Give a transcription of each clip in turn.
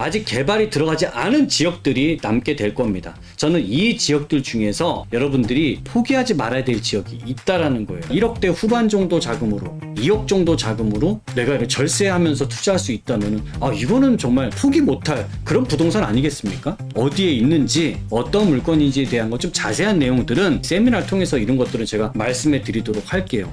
아직 개발이 들어가지 않은 지역들이 남게 될 겁니다. 저는 이 지역들 중에서 여러분들이 포기하지 말아야 될 지역이 있다라는 거예요. 1억대 후반 정도 자금으로 2억 정도 자금으로 내가 이렇게 절세하면서 투자할 수 있다면 이거는 정말 포기 못할 그런 부동산 아니겠습니까? 어디에 있는지 어떤 물건인지에 대한 것 좀 자세한 내용들은 세미나를 통해서 이런 것들은 제가 말씀해 드리도록 할게요.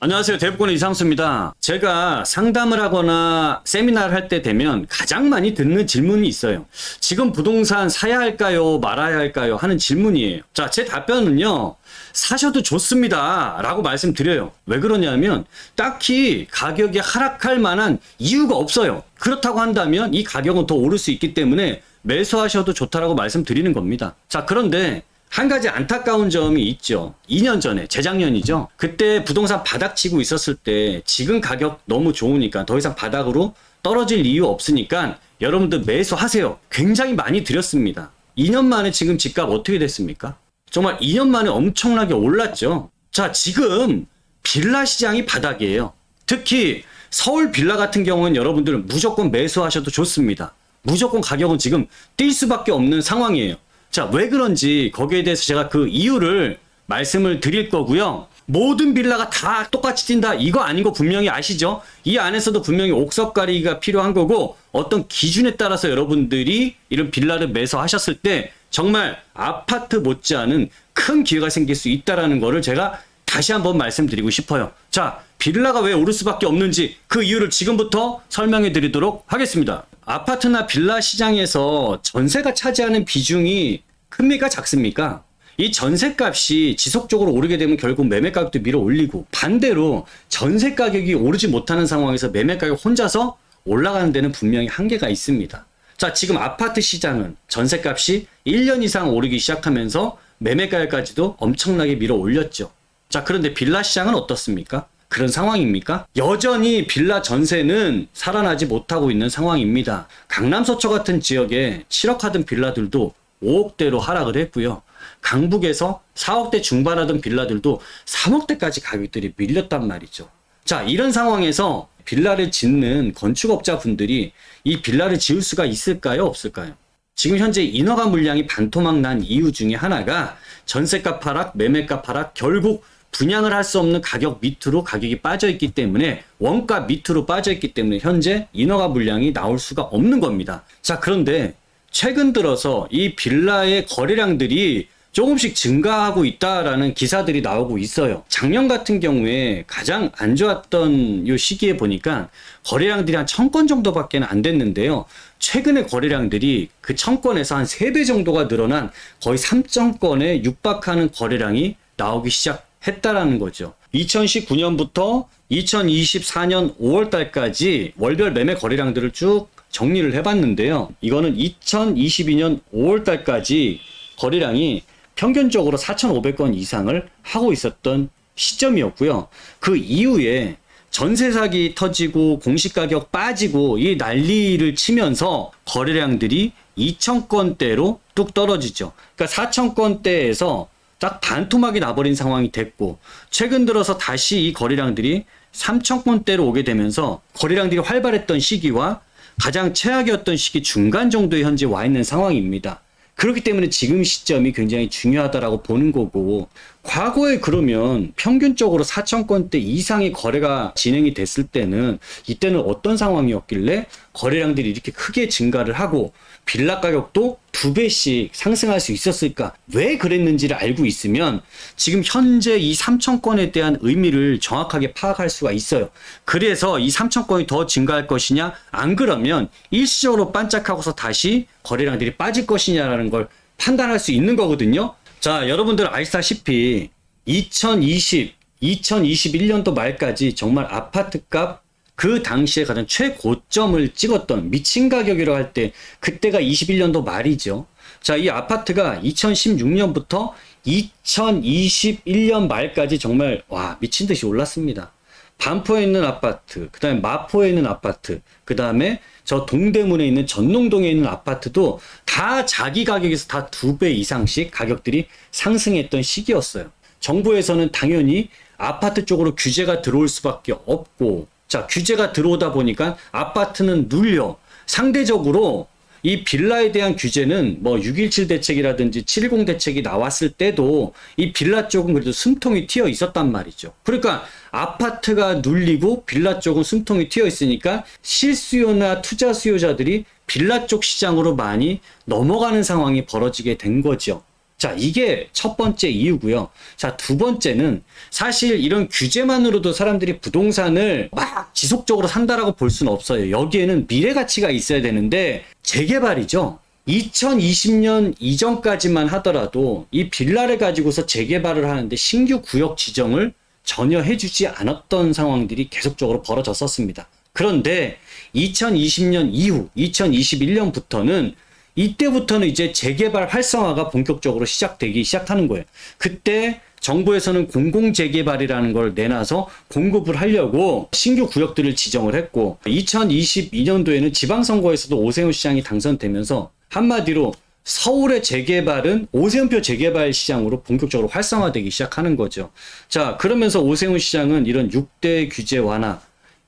안녕하세요. 대부권의 이상수입니다. 제가 상담을 하거나 세미나를 할 때 되면 가장 많이 듣는 질문이 있어요. 지금 부동산 사야 할까요? 말아야 할까요? 하는 질문이에요. 자, 제 답변은요. 사셔도 좋습니다. 라고 말씀드려요. 왜 그러냐면 딱히 가격이 하락할 만한 이유가 없어요. 그렇다고 한다면 이 가격은 더 오를 수 있기 때문에 매수하셔도 좋다라고 말씀드리는 겁니다. 자, 그런데 한 가지 안타까운 점이 있죠. 2년 전에, 재작년이죠. 그때 부동산 바닥치고 있었을 때 지금 가격 너무 좋으니까 더 이상 바닥으로 떨어질 이유 없으니까 여러분들 매수하세요. 굉장히 많이 드렸습니다. 2년 만에 지금 집값 어떻게 됐습니까? 정말 2년 만에 엄청나게 올랐죠. 자, 지금 빌라 시장이 바닥이에요. 특히 서울 빌라 같은 경우는 여러분들은 무조건 매수하셔도 좋습니다. 무조건 가격은 지금 뛸 수밖에 없는 상황이에요. 자, 왜 그런지 거기에 대해서 제가 그 이유를 말씀을 드릴 거고요. 모든 빌라가 다 똑같이 뛴다 이거 아닌 거 분명히 아시죠? 이 안에서도 분명히 옥석 가리기가 필요한 거고 어떤 기준에 따라서 여러분들이 이런 빌라를 매수하셨을 때 정말 아파트 못지않은 큰 기회가 생길 수 있다는 거를 제가 다시 한번 말씀드리고 싶어요. 자, 빌라가 왜 오를 수밖에 없는지 그 이유를 지금부터 설명해 드리도록 하겠습니다. 아파트나 빌라 시장에서 전세가 차지하는 비중이 큽니까 작습니까? 이 전세값이 지속적으로 오르게 되면 결국 매매가격도 밀어 올리고 반대로 전세 가격이 오르지 못하는 상황에서 매매가격 혼자서 올라가는 데는 분명히 한계가 있습니다. 자, 지금 아파트 시장은 전세값이 1년 이상 오르기 시작하면서 매매가격까지도 엄청나게 밀어 올렸죠. 자, 그런데 빌라 시장은 어떻습니까? 그런 상황입니까? 여전히 빌라 전세는 살아나지 못하고 있는 상황입니다. 강남 서초 같은 지역에 7억 하던 빌라들도 5억대로 하락을 했고요. 강북에서 4억대 중반하던 빌라들도 3억대까지 가격들이 밀렸단 말이죠. 자, 이런 상황에서 빌라를 짓는 건축업자분들이 이 빌라를 지을 수가 있을까요? 없을까요? 지금 현재 인허가 물량이 반토막 난 이유 중에 하나가 전세값 하락, 매매값 하락, 결국 분양을 할 수 없는 가격 밑으로 가격이 빠져 있기 때문에 원가 밑으로 빠져 있기 때문에 현재 인허가 물량이 나올 수가 없는 겁니다. 자, 그런데 최근 들어서 이 빌라의 거래량들이 조금씩 증가하고 있다라는 기사들이 나오고 있어요. 작년 같은 경우에 가장 안 좋았던 이 시기에 보니까 거래량들이 한 1000건 정도밖에 안 됐는데요. 최근에 거래량들이 그 1000건에서 한 3배 정도가 늘어난 거의 3000건에 육박하는 거래량이 나오기 시작했다라는 거죠. 2019년부터 2024년 5월달까지 월별 매매 거래량들을 쭉 정리를 해봤는데요. 이거는 2022년 5월달까지 거래량이 평균적으로 4,500건 이상을 하고 있었던 시점이었고요. 그 이후에 전세 사기 터지고 공시가격 빠지고 이 난리를 치면서 거래량들이 2,000건대로 뚝 떨어지죠. 그러니까 4,000건대에서 딱 반토막이 나버린 상황이 됐고 최근 들어서 다시 이 거래량들이 3,000건대로 오게 되면서 거래량들이 활발했던 시기와 가장 최악이었던 시기 중간 정도에 현재 와 있는 상황입니다. 그렇기 때문에 지금 시점이 굉장히 중요하다라고 보는 거고 과거에 그러면 평균적으로 4,000건대 이상의 거래가 진행이 됐을 때는 이때는 어떤 상황이었길래 거래량들이 이렇게 크게 증가를 하고 빌라 가격도 2배씩 상승할 수 있었을까? 왜 그랬는지를 알고 있으면 지금 현재 이 3,000건에 대한 의미를 정확하게 파악할 수가 있어요. 그래서 이 3,000건이 더 증가할 것이냐? 안 그러면 일시적으로 반짝하고서 다시 거래량들이 빠질 것이냐라는 걸 판단할 수 있는 거거든요. 자, 여러분들 아시다시피 2021년도 말까지 정말 아파트값 그 당시에 가장 최고점을 찍었던 미친 가격이라고 할 때 그때가 21년도 말이죠. 자, 이 아파트가 2016년부터 2021년 말까지 정말 미친 듯이 올랐습니다. 반포에 있는 아파트, 그 다음에 마포에 있는 아파트, 그 다음에 저 동대문에 있는 전농동에 있는 아파트도 다 자기 가격에서 다 2배 이상씩 가격들이 상승했던 시기였어요. 정부에서는 당연히 아파트 쪽으로 규제가 들어올 수밖에 없고, 자, 규제가 들어오다 보니까 아파트는 눌려. 상대적으로 이 빌라에 대한 규제는 뭐 6.17 대책이라든지 7.10 대책이 나왔을 때도 이 빌라 쪽은 그래도 숨통이 튀어 있었단 말이죠. 그러니까 아파트가 눌리고 빌라 쪽은 숨통이 튀어 있으니까 실수요나 투자 수요자들이 빌라 쪽 시장으로 많이 넘어가는 상황이 벌어지게 된 거죠. 자, 이게 첫 번째 이유고요. 자, 두 번째는 사실 이런 규제만으로도 사람들이 부동산을 막 지속적으로 산다라고 볼 수는 없어요. 여기에는 미래 가치가 있어야 되는데 재개발이죠. 2020년 이전까지만 하더라도 이 빌라를 가지고서 재개발을 하는데 신규 구역 지정을 전혀 해주지 않았던 상황들이 계속적으로 벌어졌었습니다. 그런데 2020년 이후 2021년부터는 이때부터는 이제 재개발 활성화가 본격적으로 시작하는 거예요. 그때 정부에서는 공공재개발이라는 걸 내놔서 공급을 하려고 신규 구역들을 지정을 했고, 2022년도에는 지방선거에서도 오세훈 시장이 당선되면서 한마디로 서울의 재개발은 오세훈표 재개발 시장으로 본격적으로 활성화되기 시작하는 거죠. 자, 그러면서 오세훈 시장은 이런 6대 규제 완화,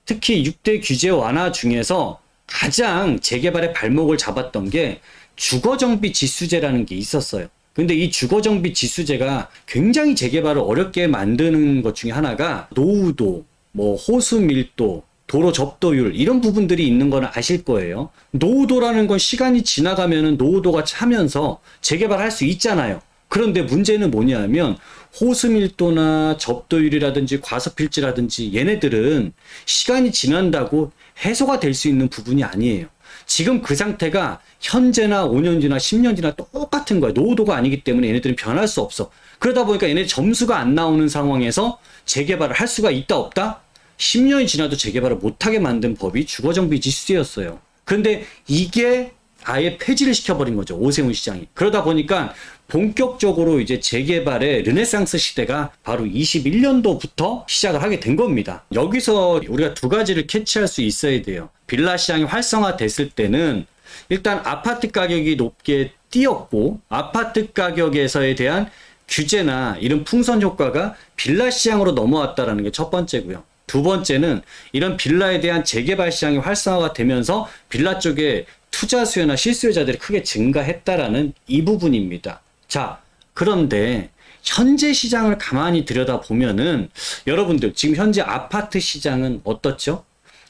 특히 6대 규제 완화 중에서 가장 재개발의 발목을 잡았던 게 주거정비 지수제라는 게 있었어요. 근데 이 주거정비 지수제가 굉장히 재개발을 어렵게 만드는 것 중에 하나가 노후도, 뭐 호수 밀도, 도로 접도율 이런 부분들이 있는 거는 아실 거예요. 노후도라는 건 시간이 지나가면은 노후도가 차면서 재개발할 수 있잖아요. 그런데 문제는 뭐냐면 호수 밀도나 접도율이라든지 과습필지라든지 얘네들은 시간이 지난다고 해소가 될 수 있는 부분이 아니에요. 지금 그 상태가 현재나 5년 뒤나 10년 뒤나 똑같은 거야. 노후도가 아니기 때문에 얘네들은 변할 수 없어. 그러다 보니까 얘네 점수가 안 나오는 상황에서 재개발을 할 수가 있다 없다? 10년이 지나도 재개발을 못하게 만든 법이 주거정비 지수제였어요. 그런데 이게 아예 폐지를 시켜버린 거죠. 오세훈 시장이. 그러다 보니까 본격적으로 이제 재개발의 르네상스 시대가 바로 21년도부터 시작을 하게 된 겁니다. 여기서 우리가 두 가지를 캐치할 수 있어야 돼요. 빌라 시장이 활성화됐을 때는 일단 아파트 가격이 높게 뛰었고, 아파트 가격에서에 대한 규제나 이런 풍선 효과가 빌라 시장으로 넘어왔다는 게 첫 번째고요. 두 번째는 이런 빌라에 대한 재개발 시장이 활성화가 되면서 빌라 쪽에 투자 수요나 실수요자들이 크게 증가했다라는 이 부분입니다. 자, 그런데 현재 시장을 가만히 들여다보면은 여러분들 지금 현재 아파트 시장은 어떻죠?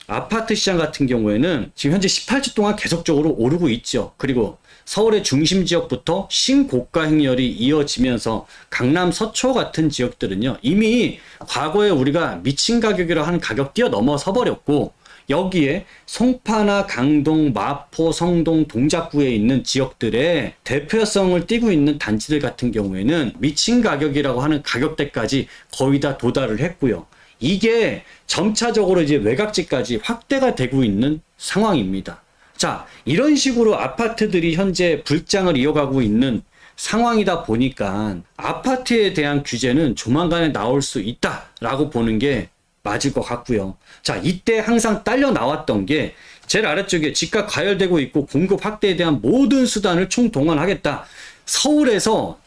아파트 시장 같은 경우에는 지금 현재 18주 동안 계속적으로 오르고 있죠. 그리고 서울의 중심 지역부터 신고가 행렬이 이어지면서 강남 서초 같은 지역들은요, 이미 과거에 우리가 미친 가격이라 하는 가격 뛰어넘어서 버렸고, 여기에 송파나 강동, 마포, 성동, 동작구에 있는 지역들의 대표성을 띠고 있는 단지들 같은 경우에는 미친 가격이라고 하는 가격대까지 거의 다 도달을 했고요. 이게 점차적으로 이제 외곽지까지 확대가 되고 있는 상황입니다. 자, 이런 식으로 아파트들이 현재 불장을 이어가고 있는 상황이다 보니까 아파트에 대한 규제는 조만간에 나올 수 있다라고 보는 게 맞을 것 같고요. 자, 이때 항상 딸려 나왔던 게 제일 아래쪽에 집값 과열되고 있고 공급 확대에 대한 모든 수단을 총동원하겠다. 서울에서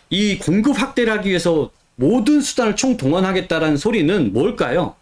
이 공급 확대를 하기 위해서 모든 수단을 총동원하겠다라는 소리는 뭘까요?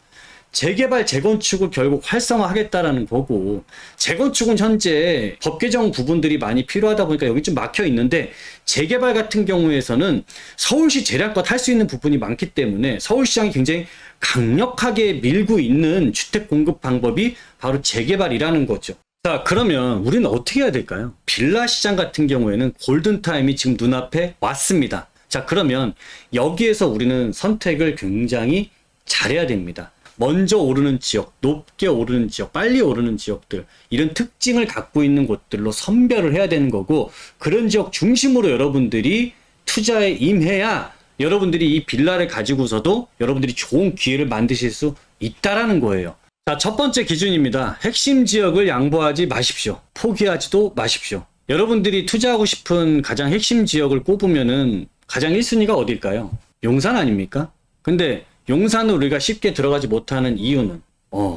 재개발, 재건축을 결국 활성화하겠다라는 거고, 재건축은 현재 법 개정 부분들이 많이 필요하다 보니까 여기 좀 막혀 있는데, 재개발 같은 경우에서는 서울시 재량껏 할 수 있는 부분이 많기 때문에 서울시장이 굉장히 강력하게 밀고 있는 주택 공급 방법이 바로 재개발이라는 거죠. 자, 그러면 우리는 어떻게 해야 될까요? 빌라 시장 같은 경우에는 골든타임이 지금 눈앞에 왔습니다. 자, 그러면 여기에서 우리는 선택을 굉장히 잘해야 됩니다. 먼저 오르는 지역, 높게 오르는 지역, 빨리 오르는 지역들, 이런 특징을 갖고 있는 곳들로 선별을 해야 되는 거고, 그런 지역 중심으로 여러분들이 투자에 임해야 여러분들이 이 빌라를 가지고서도 여러분들이 좋은 기회를 만드실 수 있다라는 거예요. 자, 첫 번째 기준입니다. 핵심 지역을 양보하지 마십시오. 포기하지도 마십시오. 여러분들이 투자하고 싶은 가장 핵심 지역을 꼽으면은 가장 1순위가 어딜까요? 용산 아닙니까? 근데 용산은 우리가 쉽게 들어가지 못하는 이유는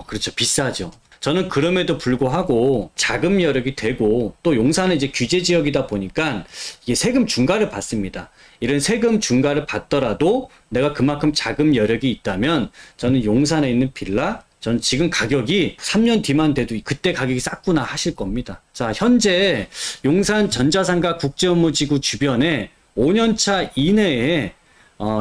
그렇죠. 비싸죠. 저는 그럼에도 불구하고 자금 여력이 되고 또 용산은 이제 규제 지역이다 보니까 이게 세금 중과를 받습니다. 이런 세금 중과를 받더라도 내가 그만큼 자금 여력이 있다면 저는 용산에 있는 빌라, 전 지금 가격이 3년 뒤만 돼도 그때 가격이 쌌구나 하실 겁니다. 자, 현재 용산 전자상가 국제업무지구 주변에 5년차 이내에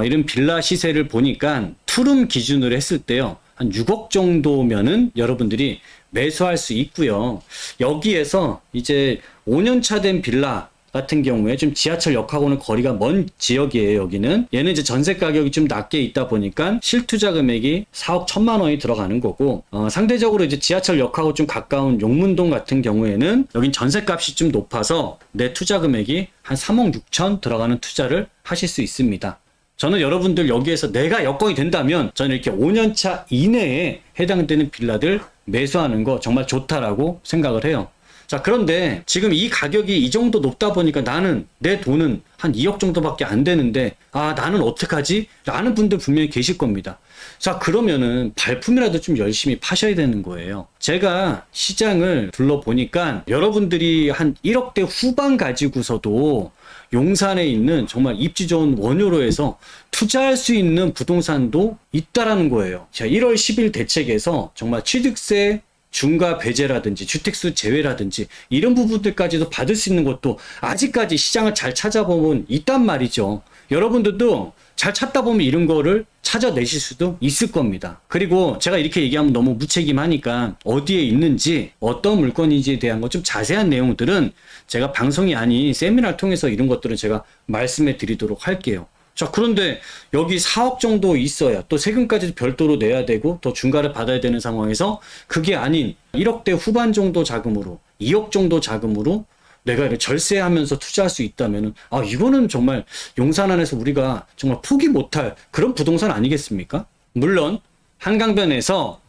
이런 빌라 시세를 보니까 투룸 기준으로 했을 때요. 한 6억 정도면은 여러분들이 매수할 수 있고요. 여기에서 이제 5년차 된 빌라 같은 경우에 좀 지하철역하고는 거리가 먼 지역이에요. 여기는 얘는 이제 전세 가격이 좀 낮게 있다 보니까 실투자 금액이 4억 1천만 원이 들어가는 거고, 상대적으로 이제 지하철역하고 좀 가까운 용문동 같은 경우에는 여긴 전세값이 좀 높아서 내 투자 금액이 한 3억 6천 들어가는 투자를 하실 수 있습니다. 저는 여러분들 여기에서 내가 여건이 된다면 저는 이렇게 5년차 이내에 해당되는 빌라들 매수하는 거 정말 좋다라고 생각을 해요. 자, 그런데 지금 이 가격이 이 정도 높다 보니까 나는 내 돈은 한 2억 정도밖에 안 되는데 나는 어떡하지? 라는 분들 분명히 계실 겁니다. 자, 그러면은 발품이라도 좀 열심히 파셔야 되는 거예요. 제가 시장을 둘러보니까 여러분들이 한 1억대 후반 가지고서도 용산에 있는 정말 입지 좋은 원효로에서 투자할 수 있는 부동산도 있다라는 거예요. 자, 1월 10일 대책에서 정말 취득세 중과 배제라든지 주택수 제외라든지 이런 부분들까지도 받을 수 있는 것도 아직까지 시장을 잘 찾아보면 있단 말이죠. 여러분들도 잘 찾다 보면 이런 거를 찾아내실 수도 있을 겁니다. 그리고 제가 이렇게 얘기하면 너무 무책임하니까 어디에 있는지 어떤 물건인지에 대한 거 좀 자세한 내용들은 제가 방송이 아닌 세미나를 통해서 이런 것들은 제가 말씀해 드리도록 할게요. 자, 그런데 여기 4억 정도 있어야 또 세금까지도 별도로 내야 되고 더 중과를 받아야 되는 상황에서 그게 아닌 1억대 후반 정도 자금으로 2억 정도 자금으로 내가 이렇게 절세하면서 투자할 수 있다면은 이거는 정말 용산 안에서 우리가 정말 포기 못할 그런 부동산 아니겠습니까? 물론 한강변에서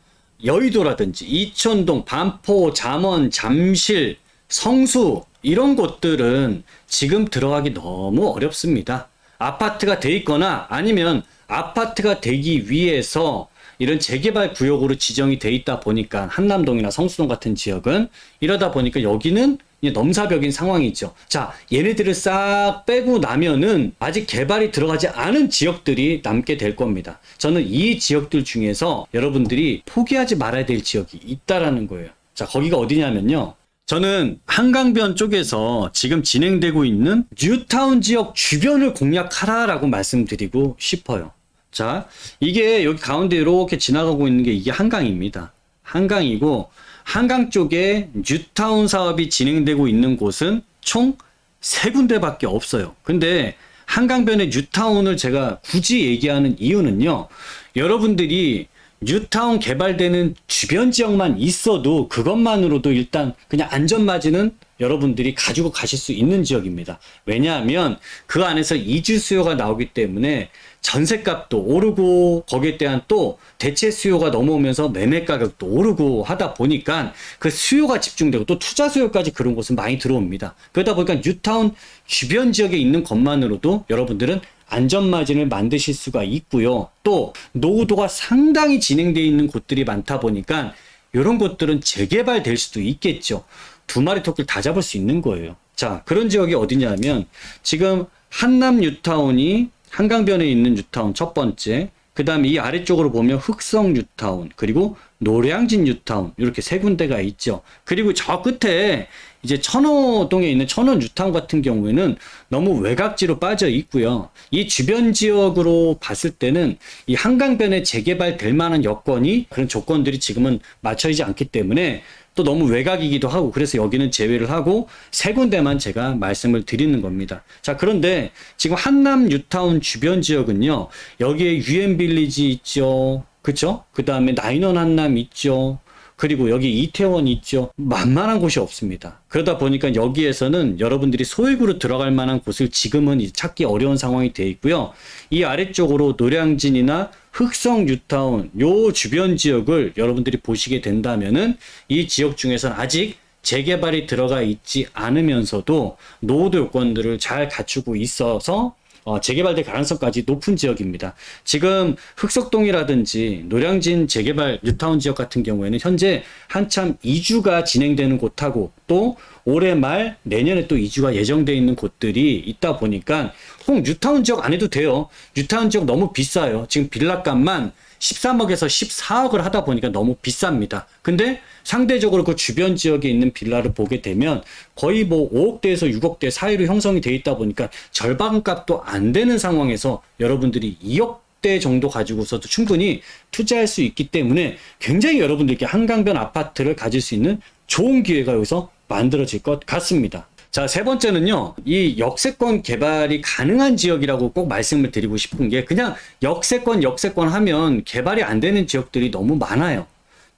여의도라든지 이천동, 반포, 잠원, 잠실, 성수 이런 곳들은 지금 들어가기 너무 어렵습니다. 아파트가 돼 있거나 아니면 아파트가 되기 위해서 이런 재개발 구역으로 지정이 돼 있다 보니까 한남동이나 성수동 같은 지역은 이러다 보니까 여기는 넘사벽인 상황이죠. 자, 얘네들을 싹 빼고 나면은 아직 개발이 들어가지 않은 지역들이 남게 될 겁니다. 저는 이 지역들 중에서 여러분들이 포기하지 말아야 될 지역이 있다라는 거예요. 자, 거기가 어디냐면요. 저는 한강변 쪽에서 지금 진행되고 있는 뉴타운 지역 주변을 공략하라라고 말씀드리고 싶어요. 자, 이게 여기 가운데 이렇게 지나가고 있는 게 이게 한강입니다. 한강이고 한강 쪽에 뉴타운 사업이 진행되고 있는 곳은 총 3군데밖에 없어요. 근데 한강변의 뉴타운을 제가 굳이 얘기하는 이유는요. 여러분들이 뉴타운 개발되는 주변 지역만 있어도 그것만으로도 일단 그냥 안전마진은 여러분들이 가지고 가실 수 있는 지역입니다. 왜냐하면 그 안에서 이주 수요가 나오기 때문에 전셋값도 오르고 거기에 대한 또 대체 수요가 넘어오면서 매매 가격도 오르고 하다 보니까 그 수요가 집중되고 또 투자 수요까지 그런 곳은 많이 들어옵니다. 그러다 보니까 뉴타운 주변 지역에 있는 것만으로도 여러분들은 안전마진을 만드실 수가 있고요. 또 노후도가 상당히 진행되어 있는 곳들이 많다 보니까 이런 곳들은 재개발될 수도 있겠죠. 2마리 토끼를 다 잡을 수 있는 거예요. 자, 그런 지역이 어디냐면 지금 한남 뉴타운이 한강변에 있는 뉴타운 첫 번째, 그 다음에 이 아래쪽으로 보면 흑성 뉴타운, 그리고 노량진 뉴타운 이렇게 3군데가 있죠. 그리고 저 끝에 이제 천호동에 있는 천호 뉴타운 같은 경우에는 너무 외곽지로 빠져 있고요. 이 주변 지역으로 봤을 때는 이 한강변에 재개발될 만한 여건이 그런 조건들이 지금은 맞춰지지 않기 때문에 또 너무 외곽이기도 하고 그래서 여기는 제외를 하고 3군데만 제가 말씀을 드리는 겁니다. 자, 그런데 지금 한남 뉴타운 주변 지역은요. 여기에 유엔빌리지 있죠. 그쵸? 그 다음에 나인원 한남 있죠. 그리고 여기 이태원 있죠. 만만한 곳이 없습니다. 그러다 보니까 여기에서는 여러분들이 소액으로 들어갈 만한 곳을 지금은 찾기 어려운 상황이 되어 있고요. 이 아래쪽으로 노량진이나 흑성 뉴타운 요 주변 지역을 여러분들이 보시게 된다면은 이 지역 중에서는 아직 재개발이 들어가 있지 않으면서도 노후도 요건들을 잘 갖추고 있어서 재개발될 가능성까지 높은 지역입니다. 지금 흑석동이라든지 노량진 재개발 뉴타운 지역 같은 경우에는 현재 한참 이주가 진행되는 곳하고 또 올해 말 내년에 또 이주가 예정되어 있는 곳들이 있다 보니까 꼭 뉴타운 지역 안 해도 돼요. 뉴타운 지역 너무 비싸요. 지금 빌라값만 13억에서 14억을 하다 보니까 너무 비쌉니다. 근데 상대적으로 그 주변 지역에 있는 빌라를 보게 되면 거의 뭐 5억대에서 6억대 사이로 형성이 돼 있다 보니까 절반값도 안 되는 상황에서 여러분들이 2억대 정도 가지고서도 충분히 투자할 수 있기 때문에 굉장히 여러분들께 한강변 아파트를 가질 수 있는 좋은 기회가 여기서 만들어질 것 같습니다. 자, 세 번째는요, 이 역세권 개발이 가능한 지역이라고 꼭 말씀을 드리고 싶은 게 그냥 역세권 하면 개발이 안 되는 지역들이 너무 많아요.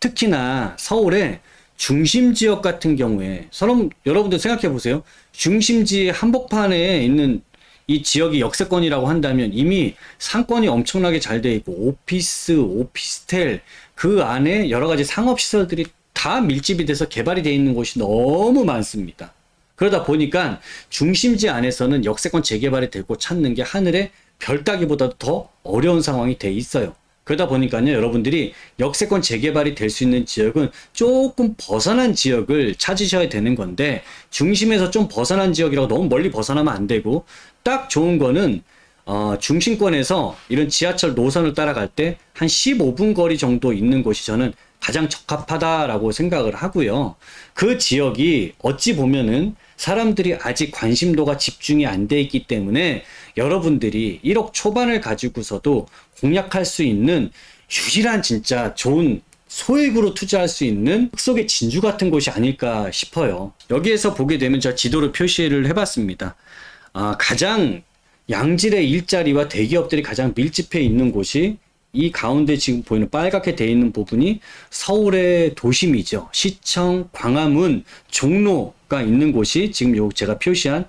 특히나 서울의 중심 지역 같은 경우에 여러분들 생각해 보세요. 중심지 한복판에 있는 이 지역이 역세권이라고 한다면 이미 상권이 엄청나게 잘 돼 있고 오피스텔 그 안에 여러 가지 상업시설들이 다 밀집이 돼서 개발이 돼 있는 곳이 너무 많습니다. 그러다 보니까 중심지 안에서는 역세권 재개발이 되고 찾는 게 하늘의 별 따기보다도 더 어려운 상황이 돼 있어요. 그러다 보니까요, 여러분들이 역세권 재개발이 될 수 있는 지역은 조금 벗어난 지역을 찾으셔야 되는 건데, 중심에서 좀 벗어난 지역이라고 너무 멀리 벗어나면 안 되고, 딱 좋은 거는 중심권에서 이런 지하철 노선을 따라갈 때 한 15분 거리 정도 있는 곳이 저는 가장 적합하다라고 생각을 하고요. 그 지역이 어찌 보면은 사람들이 아직 관심도가 집중이 안 돼 있기 때문에 여러분들이 1억 초반을 가지고서도 공략할 수 있는 유일한 진짜 좋은 소액으로 투자할 수 있는 흑석의 진주 같은 곳이 아닐까 싶어요. 여기에서 보게 되면 제가 지도를 표시를 해봤습니다. 가장 양질의 일자리와 대기업들이 가장 밀집해 있는 곳이 이 가운데 지금 보이는 빨갛게 되어 있는 부분이 서울의 도심이죠. 시청, 광화문, 종로가 있는 곳이 지금 요 제가 표시한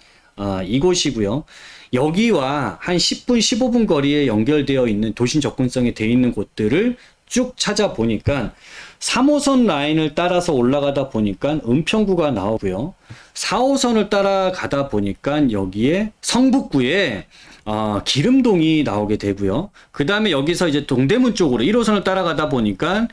이곳이고요. 여기와 한 10분, 15분 거리에 연결되어 있는 도심 접근성이 되어 있는 곳들을 쭉 찾아보니까 3호선 라인을 따라서 올라가다 보니까 은평구가 나오고요. 4호선을 따라가다 보니까 여기에 성북구에 기름동이 나오게 되고요. 그 다음에 여기서 이제 동대문 쪽으로 1호선을 따라가다 보니까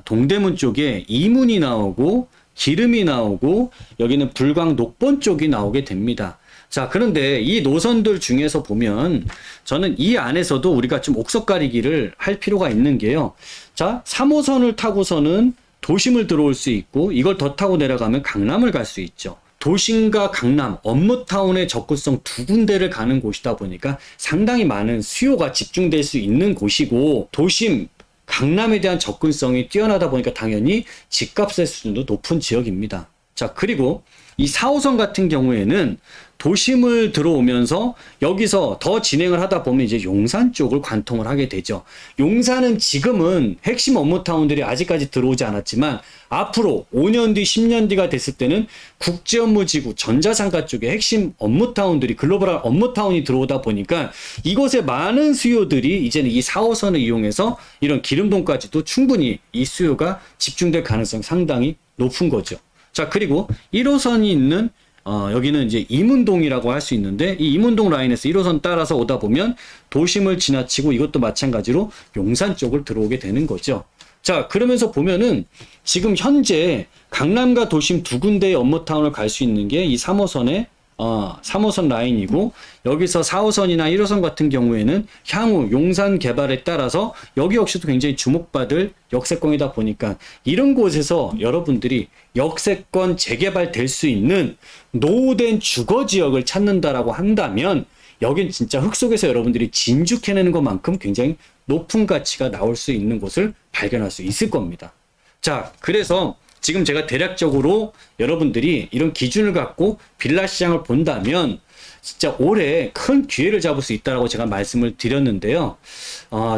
동대문 쪽에 이문이 나오고 기름이 나오고 여기는 불광 녹본 쪽이 나오게 됩니다. 자, 그런데 이 노선들 중에서 보면 저는 이 안에서도 우리가 좀 옥석 가리기를 할 필요가 있는 게요. 자, 3호선을 타고서는 도심을 들어올 수 있고 이걸 더 타고 내려가면 강남을 갈 수 있죠. 도심과 강남, 업무타운의 접근성 두 군데를 가는 곳이다 보니까 상당히 많은 수요가 집중될 수 있는 곳이고 도심, 강남에 대한 접근성이 뛰어나다 보니까 당연히 집값의 수준도 높은 지역입니다. 자, 그리고 이 4호선 같은 경우에는 도심을 들어오면서 여기서 더 진행을 하다 보면 이제 용산 쪽을 관통을 하게 되죠. 용산은 지금은 핵심 업무타운들이 아직까지 들어오지 않았지만 앞으로 5년 뒤, 10년 뒤가 됐을 때는 국제업무지구, 전자상가 쪽에 핵심 업무타운들이 글로벌한 업무타운이 들어오다 보니까 이곳에 많은 수요들이 이제는 이 4호선을 이용해서 이런 기름동까지도 충분히 이 수요가 집중될 가능성이 상당히 높은 거죠. 자, 그리고 1호선이 있는 여기는 이제 이문동이라고 할 수 있는데 이 이문동 라인에서 1호선 따라서 오다 보면 도심을 지나치고 이것도 마찬가지로 용산 쪽을 들어오게 되는 거죠. 자, 그러면서 보면은 지금 현재 강남과 도심 두 군데의 업무타운을 갈 수 있는 게 이 3호선 라인이고 여기서 4호선이나 1호선 같은 경우에는 향후 용산 개발에 따라서 여기 역시도 굉장히 주목받을 역세권이다 보니까 이런 곳에서 여러분들이 역세권 재개발될 수 있는 노후된 주거지역을 찾는다라고 한다면 여긴 진짜 흙속에서 여러분들이 진주 캐내는 것만큼 굉장히 높은 가치가 나올 수 있는 곳을 발견할 수 있을 겁니다. 자, 그래서 지금 제가 대략적으로 여러분들이 이런 기준을 갖고 빌라 시장을 본다면 진짜 올해 큰 기회를 잡을 수 있다라고 제가 말씀을 드렸는데요.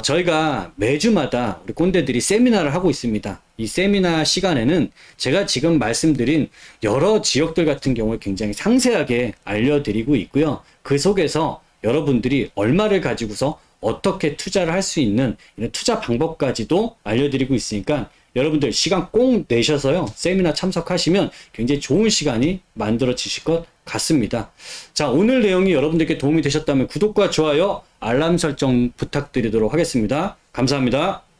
저희가 매주마다 우리 꼰대들이 세미나를 하고 있습니다. 이 세미나 시간에는 제가 지금 말씀드린 여러 지역들 같은 경우에 굉장히 상세하게 알려드리고 있고요. 그 속에서 여러분들이 얼마를 가지고서 어떻게 투자를 할 수 있는 이런 투자 방법까지도 알려드리고 있으니까 여러분들 시간 꼭 내셔서요. 세미나 참석하시면 굉장히 좋은 시간이 만들어지실 것 같습니다. 자, 오늘 내용이 여러분들께 도움이 되셨다면 구독과 좋아요, 알람 설정 부탁드리도록 하겠습니다. 감사합니다.